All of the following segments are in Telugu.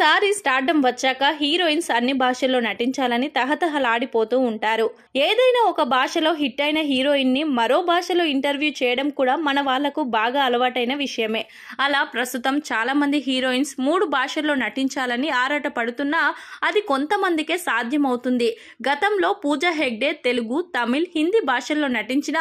ఒకసారి స్టార్డమ్ వచ్చాక హీరోయిన్స్ అన్ని భాషల్లో నటించాలని తహతహలాడిపోతూ ఉంటారు. ఏదైనా ఒక భాషలో హిట్ అయిన హీరోయిన్ ని మరో భాషలో ఇంటర్వ్యూ చేయడం కూడా మన వాళ్లకు బాగా అలవాటైన విషయమే. అలా ప్రస్తుతం చాలా మంది హీరోయిన్స్ 3 భాషల్లో నటించాలని ఆరాట పడుతున్నా అది కొంతమందికే సాధ్యమవుతుంది. గతంలో పూజా హెగ్డే తెలుగు, తమిళ్, హిందీ భాషల్లో నటించిన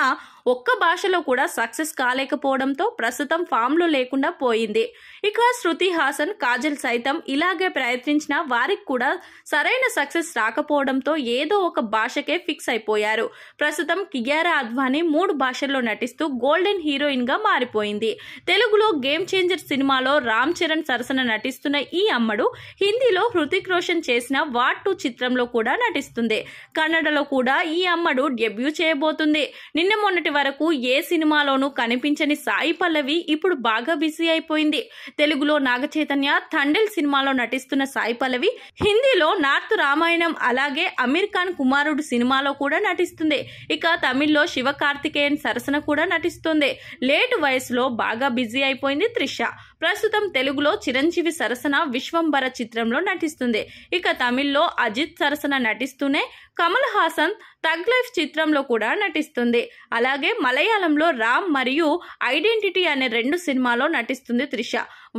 ఒక్క భాషలో కూడా సక్సెస్ కాలేకపోవడంతో ప్రస్తుతం ఫామ్ లో లేకుండా పోయింది. ఇక శృతి హాసన్, కాజల్ సైతం ఇలాగే ప్రయత్నించిన వారికి కూడా సరైన సక్సెస్ రాకపోవడంతో ఏదో ఒక భాషకే ఫిక్స్ అయిపోయారు. ప్రస్తుతం కియారా అద్వానీ 3 భాషల్లో నటిస్తూ గోల్డెన్ హీరోయిన్ గా మారిపోయింది. తెలుగులో గేమ్ చేంజర్ సినిమాలో రామ్ చరణ్ సరసన నటిస్తున్న ఈ అమ్మడు హిందీలో హృతిక్ రోషన్ చేసిన వాట్ 2 చిత్రంలో కూడా నటిస్తుంది. కన్నడలో కూడా ఈ అమ్మడు డెబ్యూ చేయబోతుంది. నిన్న మొన్నటి వరకు ఏ సినిమాలోనూ కనిపించని సాయి పల్లవి ఇప్పుడు బాగా బిజీ అయిపోయింది. తెలుగులో నాగ చైతన్య, థండెల్ సినిమాలో నటిస్తున్న సాయి పల్లవి హిందీలో నార్త్ రామాయణం అలాగే అమీర్ ఖాన్ కుమారుడు సినిమాలో కూడా నటిస్తుంది. ఇక తమిళ్లో శివకార్తికేయన్ సరసన కూడా నటిస్తుంది. లేటు వయసులో బాగా బిజీ అయిపోయింది త్రిష. ప్రస్తుతం తెలుగులో చిరంజీవి సరసన విశ్వంబర చిత్రంలో నటిస్తుంది. ఇక తమిళ్లో అజిత్ సరసన నటిస్తూనే కమల్ హాసన్ థగ్ లైఫ్ చిత్రంలో కూడా నటిస్తుంది. అలాగే మలయాళంలో రామ్ మరియు ఐడెంటిటీ అనే 2 సినిమాలో నటిస్తుంది త్రిష.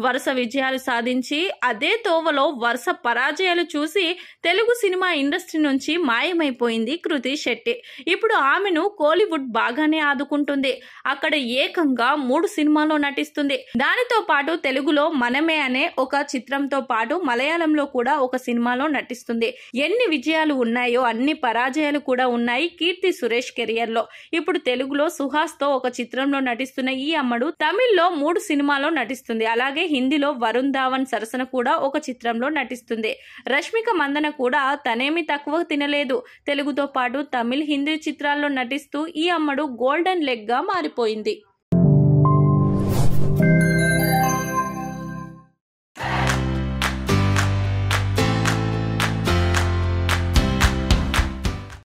వరుస విజయాలు సాధించి అదే తోవలో వరుస పరాజయాలు చూసి తెలుగు సినిమా ఇండస్ట్రీ నుంచి మాయమైపోయింది కృతి శెట్టి. ఇప్పుడు ఆమెను కోలీవుడ్ బాగానే ఆదుకుంటుంది. అక్కడ ఏకంగా 3 సినిమాల్లో నటిస్తుంది. దానితో పాటు తెలుగులో మనమే అనే ఒక చిత్రంతో పాటు మలయాళంలో కూడా ఒక సినిమాలో నటిస్తుంది. ఎన్ని విజయాలు ఉన్నాయో అన్ని పరాజయాలు కూడా ఉన్నాయి కీర్తి సురేష్ కెరియర్ లో. ఇప్పుడు తెలుగులో సుహాస్ తో ఒక చిత్రంలో నటిస్తున్న ఈ అమ్మడు తమిళ్లో 3 సినిమాలో నటిస్తుంది. అలాగే హిందీలో వరుణ్ ధావన్ సరసన కూడా ఒక చిత్రంలో నటిస్తుంది. రష్మిక మందన కూడా తనేమి తక్కువ తినలేదు. తెలుగుతో పాటు తమిళ్, హిందీ చిత్రాల్లో నటిస్తూ ఈ అమ్మడు గోల్డెన్ లెగ్ గా మారిపోయింది.